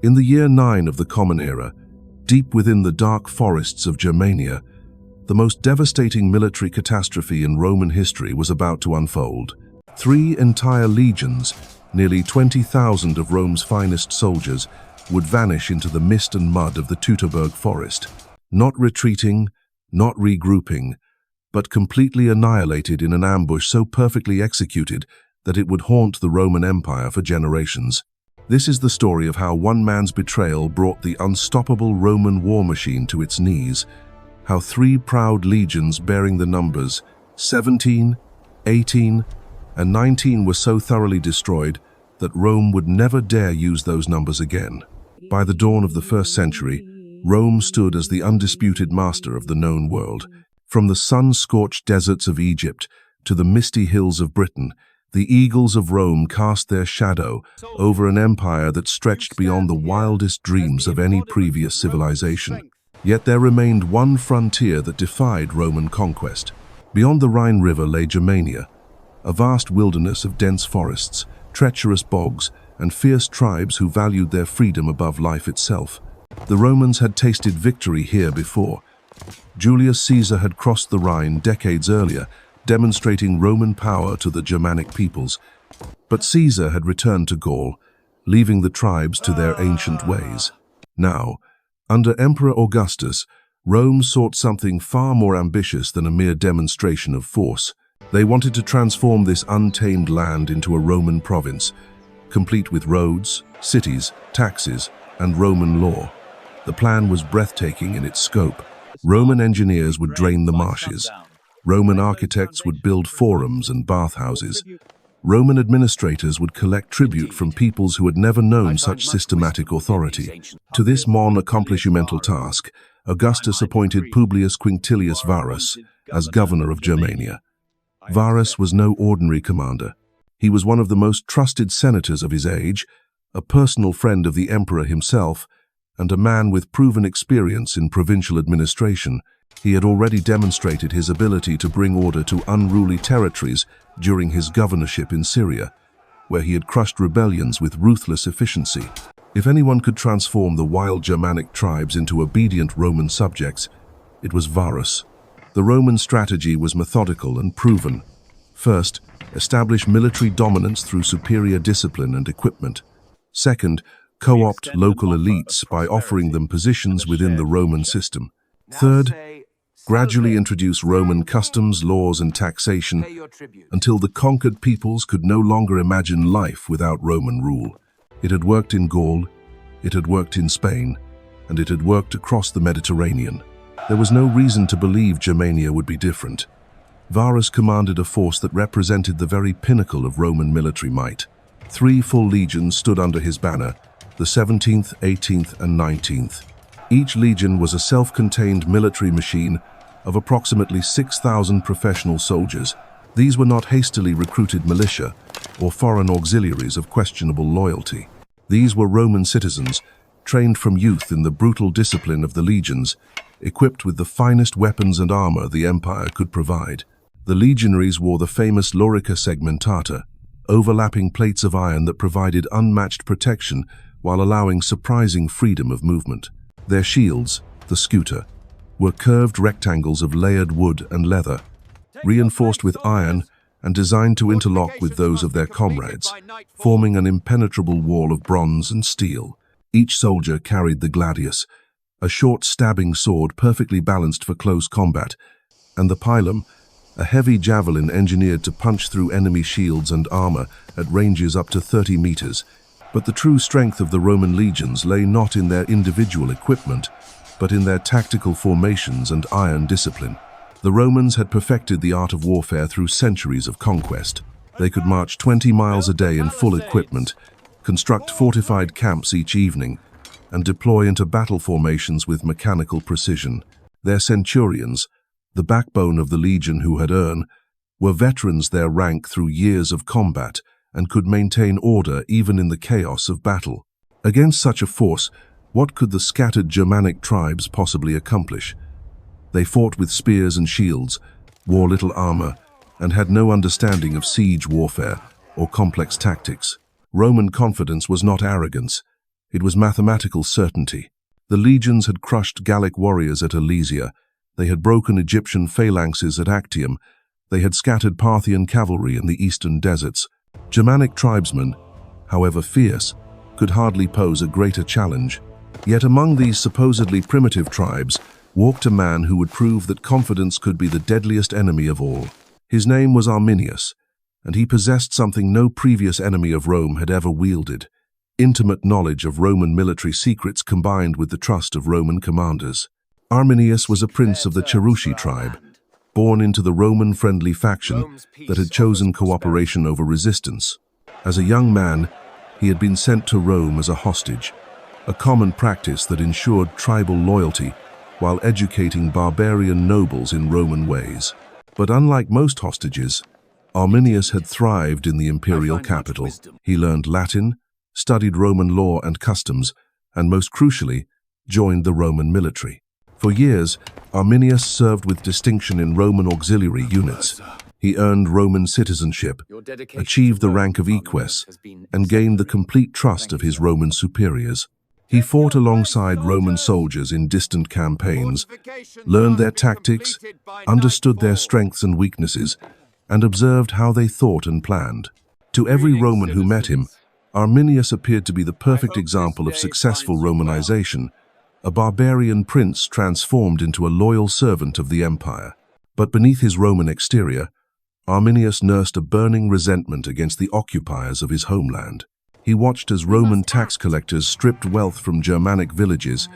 In the year 9 of the Common Era, deep within the dark forests of Germania, the most devastating military catastrophe in Roman history was about to unfold. 3 entire legions, nearly 20,000 of Rome's finest soldiers, would vanish into the mist and mud of the Teutoburg Forest, not retreating, not regrouping, but completely annihilated in an ambush so perfectly executed that it would haunt the Roman Empire for generations. This is the story of how one man's betrayal brought the unstoppable Roman war machine to its knees, how 3 proud legions bearing the numbers 17, 18, and 19 were so thoroughly destroyed that Rome would never dare use those numbers again. By the dawn of the 1st century, Rome stood as the undisputed master of the known world. From the sun-scorched deserts of Egypt to the misty hills of Britain, the eagles of Rome cast their shadow over an empire that stretched beyond the wildest dreams of any previous civilization. Yet there remained one frontier that defied Roman conquest. Beyond the Rhine River lay Germania, a vast wilderness of dense forests, treacherous bogs, and fierce tribes who valued their freedom above life itself. The Romans had tasted victory here before. Julius Caesar had crossed the Rhine decades earlier, demonstrating Roman power to the Germanic peoples. But Caesar had returned to Gaul, leaving the tribes to their ancient ways. Now, under Emperor Augustus, Rome sought something far more ambitious than a mere demonstration of force. They wanted to transform this untamed land into a Roman province, complete with roads, cities, taxes, and Roman law. The plan was breathtaking in its scope. Roman engineers would drain the marshes. Roman architects would build forums and bathhouses. Roman administrators would collect tribute from peoples who had never known such systematic authority. To this non-accomplishmental task, Augustus appointed Publius Quinctilius Varus as governor of Germania. Varus was no ordinary commander. He was one of the most trusted senators of his age, a personal friend of the emperor himself, and a man with proven experience in provincial administration. He had already demonstrated his ability to bring order to unruly territories during his governorship in Syria, where he had crushed rebellions with ruthless efficiency. If anyone could transform the wild Germanic tribes into obedient Roman subjects, it was Varus. The Roman strategy was methodical and proven. First, establish military dominance through superior discipline and equipment. Second, co-opt local elites by offering them positions within the Roman system. Third, gradually introduce Roman customs, laws, and taxation until the conquered peoples could no longer imagine life without Roman rule. It had worked in Gaul, it had worked in Spain, and it had worked across the Mediterranean. There was no reason to believe Germania would be different. Varus commanded a force that represented the very pinnacle of Roman military might. 3 full legions stood under his banner, the 17th, 18th, and 19th. Each legion was a self-contained military machine of approximately 6,000 professional soldiers. These were not hastily recruited militia or foreign auxiliaries of questionable loyalty. These were Roman citizens, trained from youth in the brutal discipline of the legions, equipped with the finest weapons and armor the empire could provide. The legionaries wore the famous lorica segmentata, overlapping plates of iron that provided unmatched protection while allowing surprising freedom of movement. Their shields, the scuta, were curved rectangles of layered wood and leather, reinforced with iron and designed to interlock with those of their comrades, forming an impenetrable wall of bronze and steel. Each soldier carried the gladius, a short stabbing sword perfectly balanced for close combat, and the pilum, a heavy javelin engineered to punch through enemy shields and armor at ranges up to 30 meters. But the true strength of the Roman legions lay not in their individual equipment, but in their tactical formations and iron discipline. The Romans had perfected the art of warfare through centuries of conquest. They could march 20 miles a day in full equipment, construct fortified camps each evening, and deploy into battle formations with mechanical precision. Their centurions, the backbone of the legion who had earned, were veterans their rank through years of combat and could maintain order even in the chaos of battle. Against such a force, what could the scattered Germanic tribes possibly accomplish? They fought with spears and shields, wore little armor, and had no understanding of siege warfare or complex tactics. Roman confidence was not arrogance. It was mathematical certainty. The legions had crushed Gallic warriors at Alesia. They had broken Egyptian phalanxes at Actium. They had scattered Parthian cavalry in the eastern deserts. Germanic tribesmen, however fierce, could hardly pose a greater challenge. Yet among these supposedly primitive tribes walked a man who would prove that confidence could be the deadliest enemy of all. His name was Arminius, and he possessed something no previous enemy of Rome had ever wielded: intimate knowledge of Roman military secrets combined with the trust of Roman commanders. Arminius was a prince of the Cherusci tribe, born into the Roman-friendly faction that had chosen cooperation over resistance. As a young man, he had been sent to Rome as a hostage, a common practice that ensured tribal loyalty while educating barbarian nobles in Roman ways. But unlike most hostages, Arminius had thrived in the imperial capital. He learned Latin, studied Roman law and customs, and most crucially, joined the Roman military. For years, Arminius served with distinction in Roman auxiliary units. He earned Roman citizenship, achieved the rank of eques, and gained the complete trust of his Roman superiors. He fought alongside Roman soldiers in distant campaigns, learned their tactics, understood their strengths and weaknesses, and observed how they thought and planned. To every Roman who met him, Arminius appeared to be the perfect example of successful Romanization, a barbarian prince transformed into a loyal servant of the empire. But beneath his Roman exterior, Arminius nursed a burning resentment against the occupiers of his homeland. He watched as Roman tax collectors stripped wealth from Germanic villages,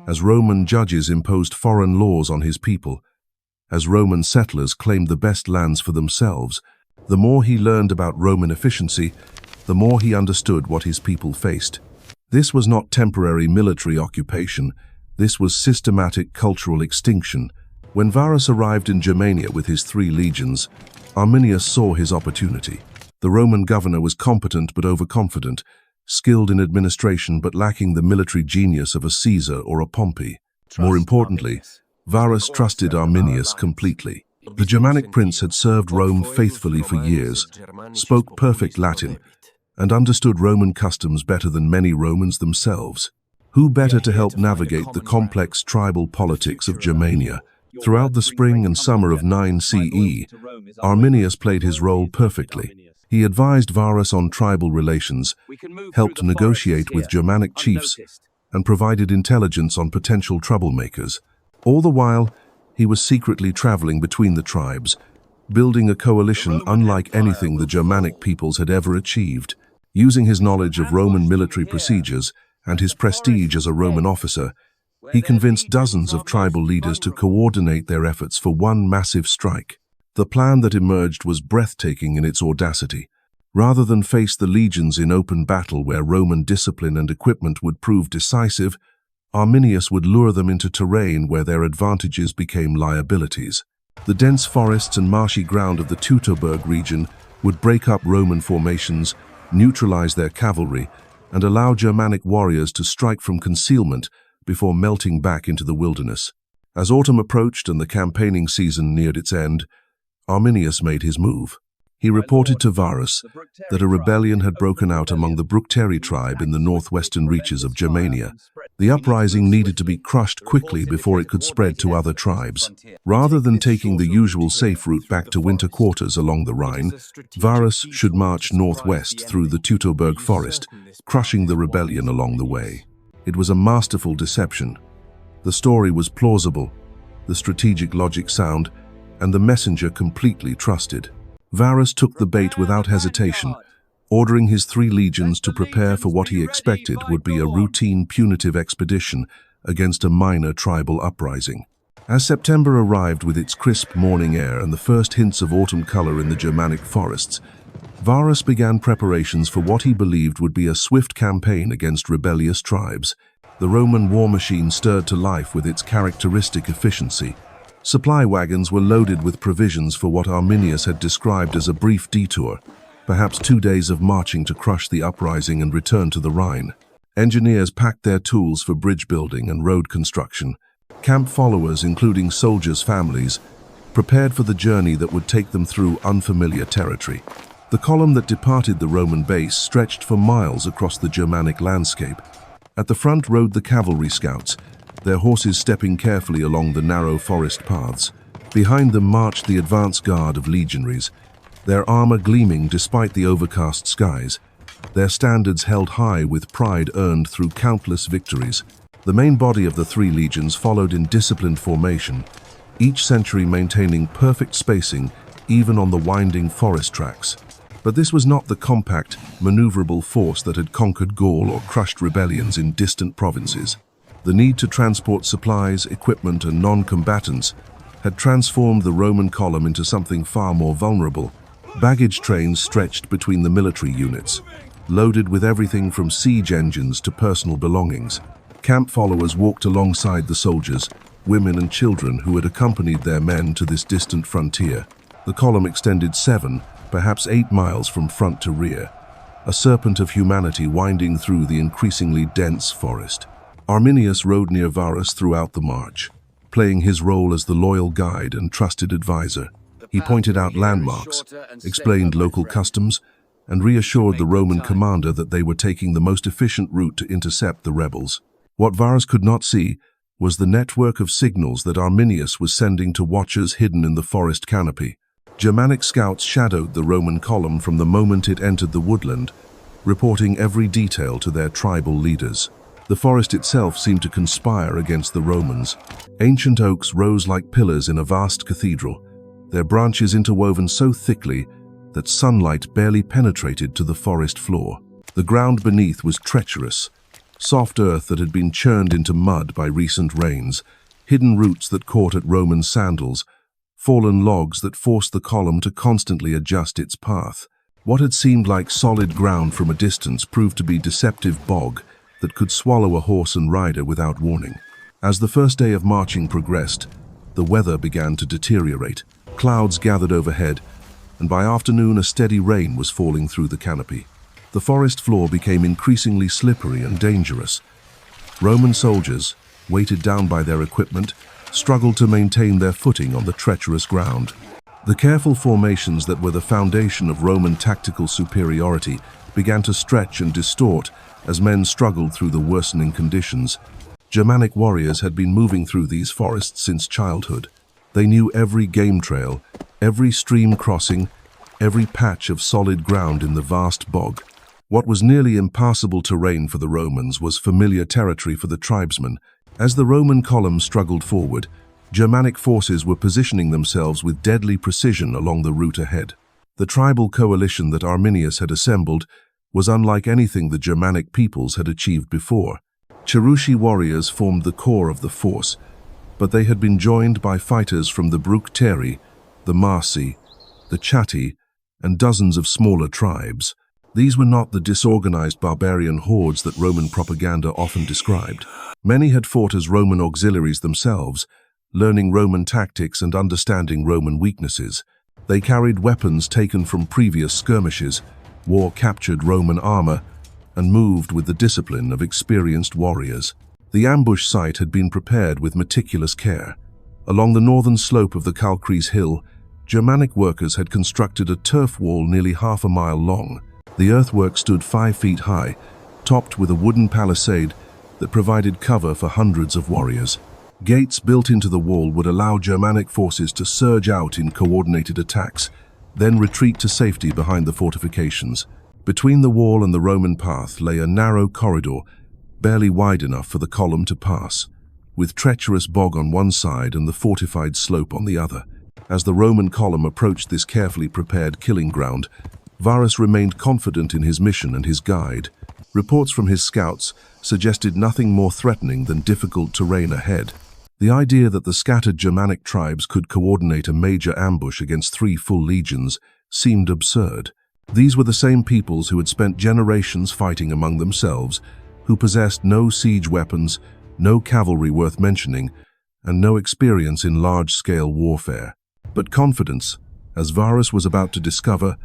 as Roman judges imposed foreign laws on his people, as Roman settlers claimed the best lands for themselves. The more he learned about Roman efficiency, the more he understood what his people faced. This was not temporary military occupation. This was systematic cultural extinction. When Varus arrived in Germania with his 3 legions, Arminius saw his opportunity. The Roman governor was competent but overconfident, skilled in administration but lacking the military genius of a Caesar or a Pompey. More importantly, Varus trusted Arminius completely. The Germanic prince had served Rome faithfully for years, spoke perfect Latin, and understood Roman customs better than many Romans themselves. Who better to help navigate the complex tribal politics of Germania? Throughout the spring and summer of 9 CE, Arminius played his role perfectly. He advised Varus on tribal relations, helped negotiate with Germanic chiefs, and provided intelligence on potential troublemakers. All the while, he was secretly traveling between the tribes, building a coalition unlike anything the Germanic peoples had ever achieved. Using his knowledge of Roman military procedures and his prestige as a Roman officer, he convinced dozens of tribal leaders to coordinate their efforts for one massive strike. The plan that emerged was breathtaking in its audacity. Rather than face the legions in open battle where Roman discipline and equipment would prove decisive, Arminius would lure them into terrain where their advantages became liabilities. The dense forests and marshy ground of the Teutoburg region would break up Roman formations, neutralize their cavalry, and allow Germanic warriors to strike from concealment before melting back into the wilderness. As autumn approached and the campaigning season neared its end, Arminius made his move. He reported to Varus that a rebellion had broken out among the Bructeri tribe in the northwestern reaches of Germania. The uprising needed to be crushed quickly before it could spread to other tribes. Rather than taking the usual safe route back to winter quarters along the Rhine, Varus should march northwest through the Teutoburg Forest, crushing the rebellion along the way. It was a masterful deception. The story was plausible, the strategic logic sound, and the messenger completely trusted. Varus took the bait without hesitation, ordering his 3 legions to prepare for what he expected would be a routine punitive expedition against a minor tribal uprising. As September arrived with its crisp morning air and the first hints of autumn color in the Germanic forests, Varus began preparations for what he believed would be a swift campaign against rebellious tribes. The Roman war machine stirred to life with its characteristic efficiency. Supply wagons were loaded with provisions for what Arminius had described as a brief detour, perhaps 2 days of marching to crush the uprising and return to the Rhine. Engineers packed their tools for bridge building and road construction. Camp followers, including soldiers' families, prepared for the journey that would take them through unfamiliar territory. The column that departed the Roman base stretched for miles across the Germanic landscape, At the front rode the cavalry scouts, their horses stepping carefully along the narrow forest paths. Behind them marched the advance guard of legionaries, their armor gleaming despite the overcast skies, their standards held high with pride earned through countless victories. The main body of the three legions followed in disciplined formation, each century maintaining perfect spacing even on the winding forest tracks. But this was not the compact, maneuverable force that had conquered Gaul or crushed rebellions in distant provinces. The need to transport supplies, equipment, and non-combatants had transformed the Roman column into something far more vulnerable. Baggage trains stretched between the military units, loaded with everything from siege engines to personal belongings. Camp followers walked alongside the soldiers, women and children who had accompanied their men to this distant frontier. The column extended 7, perhaps 8 miles from front to rear, a serpent of humanity winding through the increasingly dense forest. Arminius rode near Varus throughout the march, playing his role as the loyal guide and trusted advisor. He pointed out landmarks, explained local customs, and reassured the Roman commander that they were taking the most efficient route to intercept the rebels. What Varus could not see was the network of signals that Arminius was sending to watchers hidden in the forest canopy. Germanic scouts shadowed the Roman column from the moment it entered the woodland, reporting every detail to their tribal leaders. The forest itself seemed to conspire against the Romans. Ancient oaks rose like pillars in a vast cathedral, their branches interwoven so thickly that sunlight barely penetrated to the forest floor. The ground beneath was treacherous, soft earth that had been churned into mud by recent rains, hidden roots that caught at Roman sandals, fallen logs that forced the column to constantly adjust its path. What had seemed like solid ground from a distance proved to be deceptive bog that could swallow a horse and rider without warning. As the first day of marching progressed, the weather began to deteriorate. Clouds gathered overhead, and by afternoon a steady rain was falling through the canopy. The forest floor became increasingly slippery and dangerous. Roman soldiers, weighted down by their equipment, struggled to maintain their footing on the treacherous ground. The careful formations that were the foundation of Roman tactical superiority began to stretch and distort as men struggled through the worsening conditions. Germanic warriors had been moving through these forests since childhood. They knew every game trail, every stream crossing, every patch of solid ground in the vast bog. What was nearly impassable terrain for the Romans was familiar territory for the tribesmen. As the Roman column struggled forward, Germanic forces were positioning themselves with deadly precision along the route ahead. The tribal coalition that Arminius had assembled was unlike anything the Germanic peoples had achieved before. Cherusci warriors formed the core of the force, but they had been joined by fighters from the Bructeri, the Marsi, the Chatti, and dozens of smaller tribes. These were not the disorganized barbarian hordes that Roman propaganda often described. Many had fought as Roman auxiliaries themselves, learning Roman tactics and understanding Roman weaknesses. They carried weapons taken from previous skirmishes, wore captured Roman armor, and moved with the discipline of experienced warriors. The ambush site had been prepared with meticulous care. Along the northern slope of the Kalkriese hill, Germanic workers had constructed a turf wall nearly half a mile long. The earthwork stood 5 feet high, topped with a wooden palisade that provided cover for hundreds of warriors. Gates built into the wall would allow Germanic forces to surge out in coordinated attacks, then retreat to safety behind the fortifications. Between the wall and the Roman path lay a narrow corridor, barely wide enough for the column to pass, with treacherous bog on one side and the fortified slope on the other. As the Roman column approached this carefully prepared killing ground, Varus remained confident in his mission and his guide. Reports from his scouts suggested nothing more threatening than difficult terrain ahead. The idea that the scattered Germanic tribes could coordinate a major ambush against 3 full legions seemed absurd. These were the same peoples who had spent generations fighting among themselves, who possessed no siege weapons, no cavalry worth mentioning, and no experience in large-scale warfare. But confidence, as Varus was about to discover,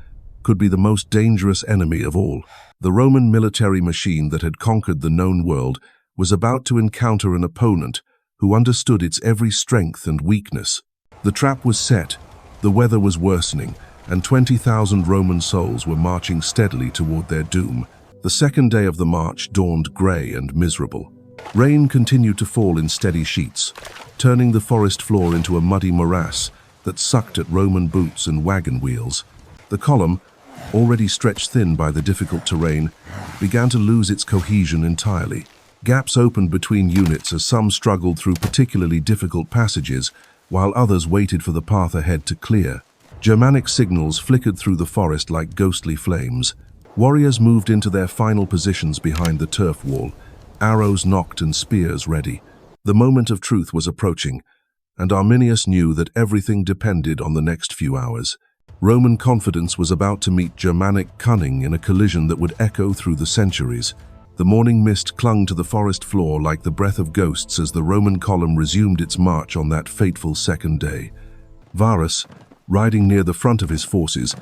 could be the most dangerous enemy of all. The Roman military machine that had conquered the known world was about to encounter an opponent who understood its every strength and weakness. The trap was set, the weather was worsening, and 20,000 Roman souls were marching steadily toward their doom. The second day of the march dawned grey and miserable. Rain continued to fall in steady sheets, turning the forest floor into a muddy morass that sucked at Roman boots and wagon wheels. The column, already stretched thin by the difficult terrain, began to lose its cohesion entirely. Gaps opened between units as some struggled through particularly difficult passages, while others waited for the path ahead to clear. Germanic signals flickered through the forest like ghostly flames. Warriors moved into their final positions behind the turf wall, arrows nocked and spears ready. The moment of truth was approaching, and Arminius knew that everything depended on the next few hours. Roman confidence was about to meet Germanic cunning in a collision that would echo through the centuries. The morning mist clung to the forest floor like the breath of ghosts as the Roman column resumed its march on that fateful second day. Varus, riding near the front of his forces,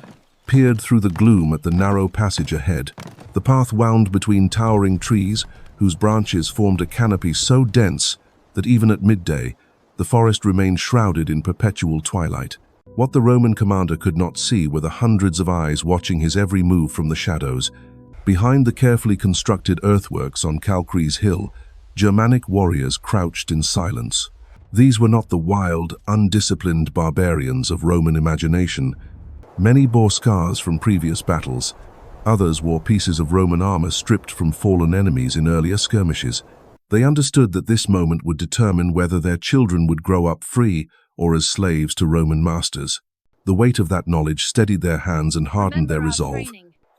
peered through the gloom at the narrow passage ahead. The path wound between towering trees, whose branches formed a canopy so dense that even at midday, the forest remained shrouded in perpetual twilight. What the Roman commander could not see were the hundreds of eyes watching his every move from the shadows. Behind the carefully constructed earthworks on Kalkriese hill, Germanic warriors crouched in silence. These were not the wild, undisciplined barbarians of Roman imagination. Many bore scars from previous battles. Others wore pieces of Roman armor stripped from fallen enemies in earlier skirmishes. They understood that this moment would determine whether their children would grow up free or as slaves to Roman masters. The weight of that knowledge steadied their hands and hardened their resolve.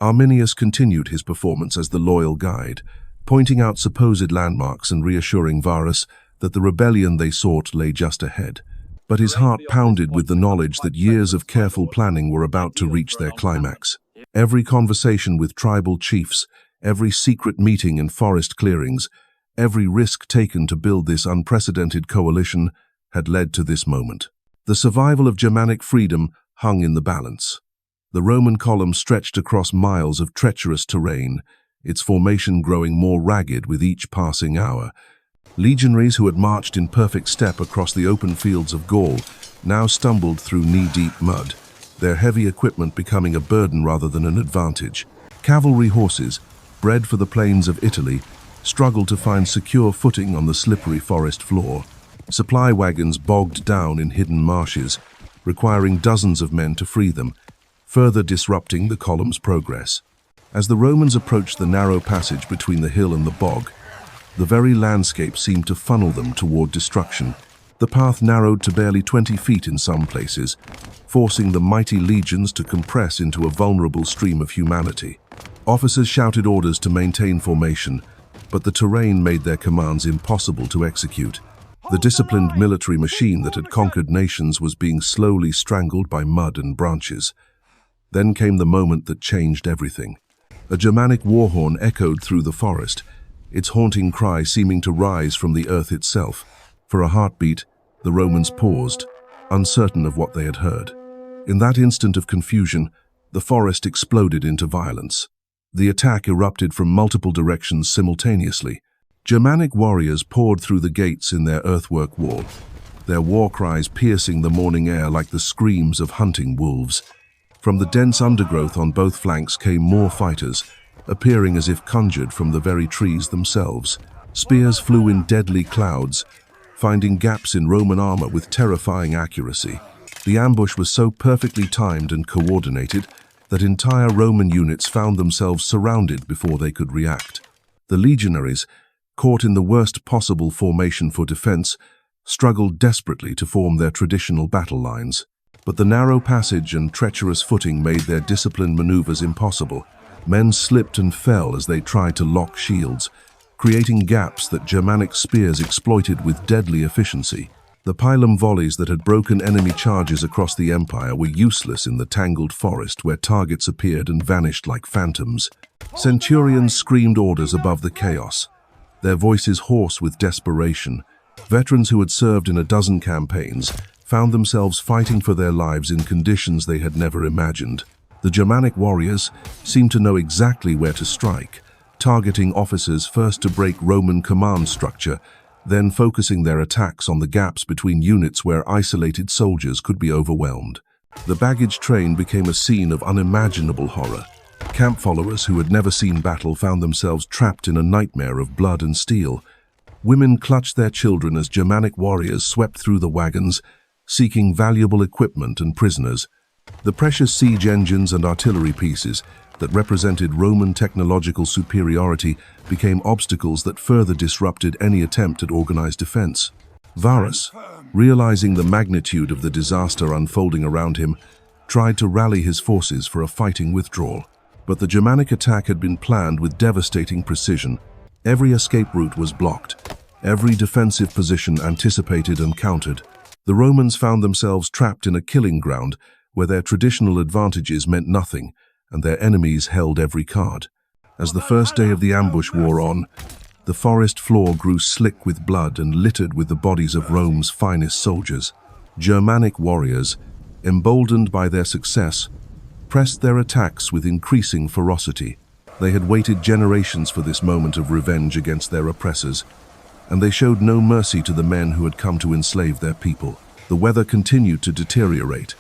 Arminius continued his performance as the loyal guide, pointing out supposed landmarks and reassuring Varus that the rebellion they sought lay just ahead. But his heart pounded with the knowledge that years of careful planning were about to reach their climax. Every conversation with tribal chiefs, every secret meeting in forest clearings, every risk taken to build this unprecedented coalition had led to this moment. The survival of Germanic freedom hung in the balance. The Roman column stretched across miles of treacherous terrain, its formation growing more ragged with each passing hour. Legionaries who had marched in perfect step across the open fields of Gaul now stumbled through knee-deep mud, their heavy equipment becoming a burden rather than an advantage. Cavalry horses, bred for the plains of Italy, struggled to find secure footing on the slippery forest floor. Supply wagons bogged down in hidden marshes, requiring dozens of men to free them, further disrupting the column's progress. As the Romans approached the narrow passage between the hill and the bog, the very landscape seemed to funnel them toward destruction. The path narrowed to barely 20 feet in some places, forcing the mighty legions to compress into a vulnerable stream of humanity. Officers shouted orders to maintain formation, but the terrain made their commands impossible to execute. The disciplined military machine that had conquered nations was being slowly strangled by mud and branches. Then came the moment that changed everything. A Germanic war horn echoed through the forest, its haunting cry seeming to rise from the earth itself. For a heartbeat, the Romans paused, uncertain of what they had heard. In that instant of confusion, the forest exploded into violence. The attack erupted from multiple directions simultaneously. Germanic warriors poured through the gates in their earthwork wall, their war cries piercing the morning air like the screams of hunting wolves. From the dense undergrowth on both flanks came more fighters, appearing as if conjured from the very trees themselves. Spears flew in deadly clouds, finding gaps in Roman armor with terrifying accuracy. The ambush was so perfectly timed and coordinated that entire Roman units found themselves surrounded before they could react. The legionaries, caught in the worst possible formation for defense, struggled desperately to form their traditional battle lines. But the narrow passage and treacherous footing made their disciplined maneuvers impossible. Men slipped and fell as they tried to lock shields, creating gaps that Germanic spears exploited with deadly efficiency. The pilum volleys that had broken enemy charges across the empire were useless in the tangled forest where targets appeared and vanished like phantoms. Centurions screamed orders above the chaos, their voices hoarse with desperation. Veterans who had served in a dozen campaigns found themselves fighting for their lives in conditions they had never imagined. The Germanic warriors seemed to know exactly where to strike, targeting officers first to break Roman command structure, then focusing their attacks on the gaps between units where isolated soldiers could be overwhelmed. The baggage train became a scene of unimaginable horror. Camp followers who had never seen battle found themselves trapped in a nightmare of blood and steel. Women clutched their children as Germanic warriors swept through the wagons, seeking valuable equipment and prisoners. The precious siege engines and artillery pieces that represented Roman technological superiority became obstacles that further disrupted any attempt at organized defense. Varus, realizing the magnitude of the disaster unfolding around him, tried to rally his forces for a fighting withdrawal. But the Germanic attack had been planned with devastating precision. Every escape route was blocked, every defensive position anticipated and countered. The Romans found themselves trapped in a killing ground where their traditional advantages meant nothing, and their enemies held every card. As the first day of the ambush wore on, the forest floor grew slick with blood and littered with the bodies of Rome's finest soldiers. Germanic warriors, emboldened by their success, pressed their attacks with increasing ferocity. They had waited generations for this moment of revenge against their oppressors, and they showed no mercy to the men who had come to enslave their people. The weather continued to deteriorate,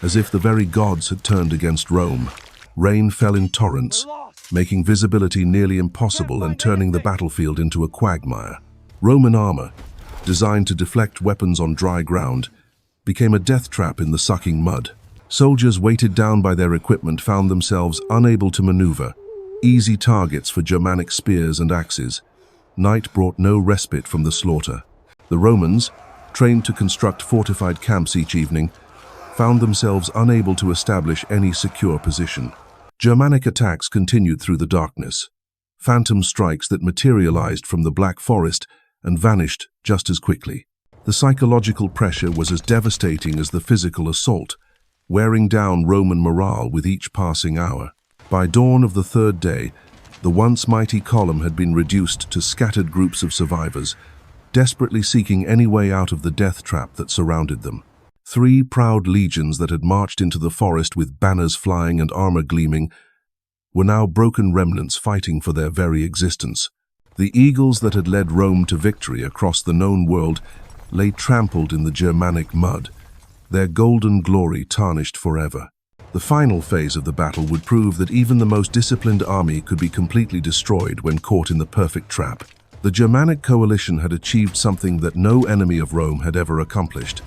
as if the very gods had turned against Rome. Rain fell in torrents, making visibility nearly impossible and turning the battlefield into a quagmire. Roman armor, designed to deflect weapons on dry ground, became a death trap in the sucking mud. Soldiers weighted down by their equipment found themselves unable to maneuver, easy targets for Germanic spears and axes. Night brought no respite from the slaughter. The Romans, trained to construct fortified camps each evening, found themselves unable to establish any secure position. Germanic attacks continued through the darkness, phantom strikes that materialized from the Black Forest and vanished just as quickly. The psychological pressure was as devastating as the physical assault, wearing down Roman morale with each passing hour. By dawn of the third day, the once mighty column had been reduced to scattered groups of survivors, desperately seeking any way out of the death trap that surrounded them. 3 proud legions that had marched into the forest with banners flying and armor gleaming were now broken remnants fighting for their very existence. The eagles that had led Rome to victory across the known world lay trampled in the Germanic mud, their golden glory tarnished forever. The final phase of the battle would prove that even the most disciplined army could be completely destroyed when caught in the perfect trap. The Germanic coalition had achieved something that no enemy of Rome had ever accomplished: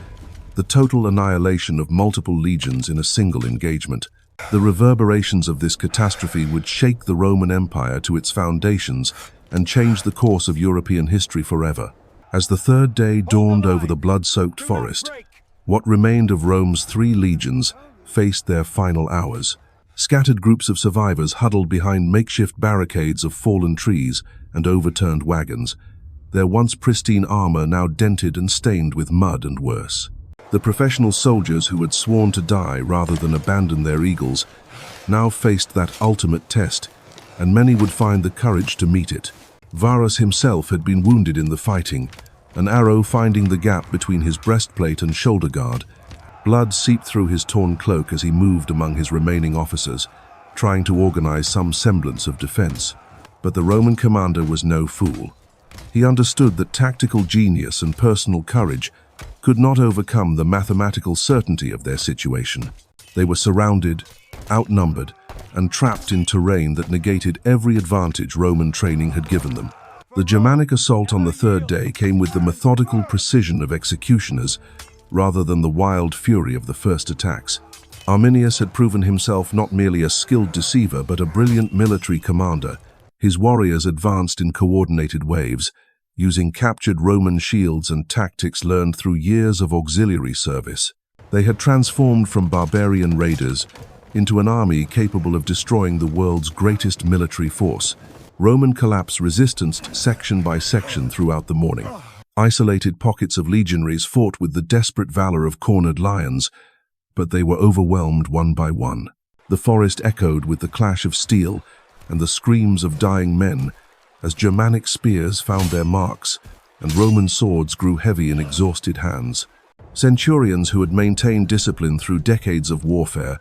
the total annihilation of multiple legions in a single engagement. The reverberations of this catastrophe would shake the Roman Empire to its foundations and change the course of European history forever. As the third day dawned over the blood-soaked forest, what remained of Rome's 3 legions faced their final hours. Scattered groups of survivors huddled behind makeshift barricades of fallen trees and overturned wagons, their once pristine armor now dented and stained with mud and worse. The professional soldiers who had sworn to die rather than abandon their eagles now faced that ultimate test, and many would find the courage to meet it. Varus himself had been wounded in the fighting, an arrow finding the gap between his breastplate and shoulder guard. Blood seeped through his torn cloak as he moved among his remaining officers, trying to organize some semblance of defense. But the Roman commander was no fool. He understood that tactical genius and personal courage could not overcome the mathematical certainty of their situation. They were surrounded, outnumbered, and trapped in terrain that negated every advantage Roman training had given them. The Germanic assault on the third day came with the methodical precision of executioners, rather than the wild fury of the first attacks. Arminius had proven himself not merely a skilled deceiver, but a brilliant military commander. His warriors advanced in coordinated waves, using captured Roman shields and tactics learned through years of auxiliary service. They had transformed from barbarian raiders into an army capable of destroying the world's greatest military force. Roman collapse resisted section by section throughout the morning. Isolated pockets of legionaries fought with the desperate valor of cornered lions, but they were overwhelmed one by one. The forest echoed with the clash of steel and the screams of dying men as Germanic spears found their marks and Roman swords grew heavy in exhausted hands. Centurions who had maintained discipline through decades of warfare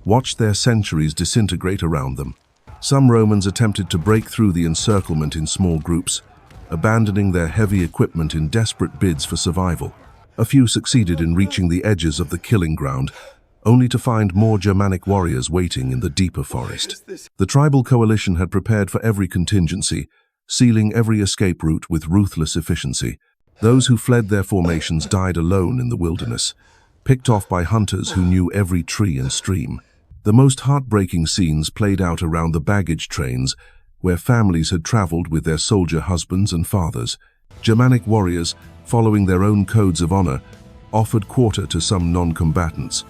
watched their centuries disintegrate around them. Some Romans attempted to break through the encirclement in small groups, abandoning their heavy equipment in desperate bids for survival. A few succeeded in reaching the edges of the killing ground, only to find more Germanic warriors waiting in the deeper forest. The tribal coalition had prepared for every contingency, sealing every escape route with ruthless efficiency. Those who fled their formations died alone in the wilderness, picked off by hunters who knew every tree and stream. The most heartbreaking scenes played out around the baggage trains, where families had traveled with their soldier husbands and fathers. Germanic warriors, following their own codes of honor, offered quarter to some non-combatants,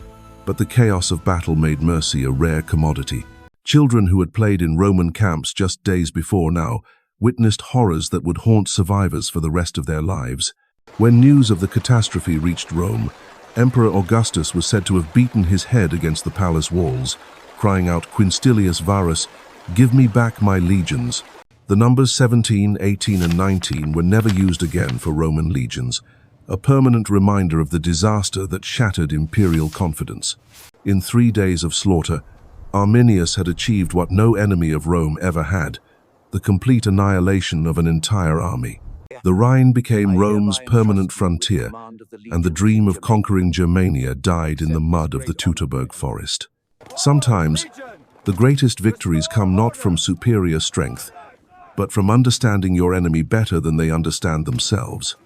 but the chaos of battle made mercy a rare commodity. Children who had played in Roman camps just days before now witnessed horrors that would haunt survivors for the rest of their lives. When news of the catastrophe reached Rome, Emperor Augustus was said to have beaten his head against the palace walls, crying out, "Quinstilius Varus, give me back my legions." The numbers 17, 18, and 19 were never used again for Roman legions, a permanent reminder of the disaster that shattered imperial confidence. In 3 days of slaughter, Arminius had achieved what no enemy of Rome ever had: the complete annihilation of an entire army. The Rhine became Rome's permanent frontier, and the dream of conquering Germania died in the mud of the Teutoburg Forest. Sometimes, the greatest victories come not from superior strength, but from understanding your enemy better than they understand themselves.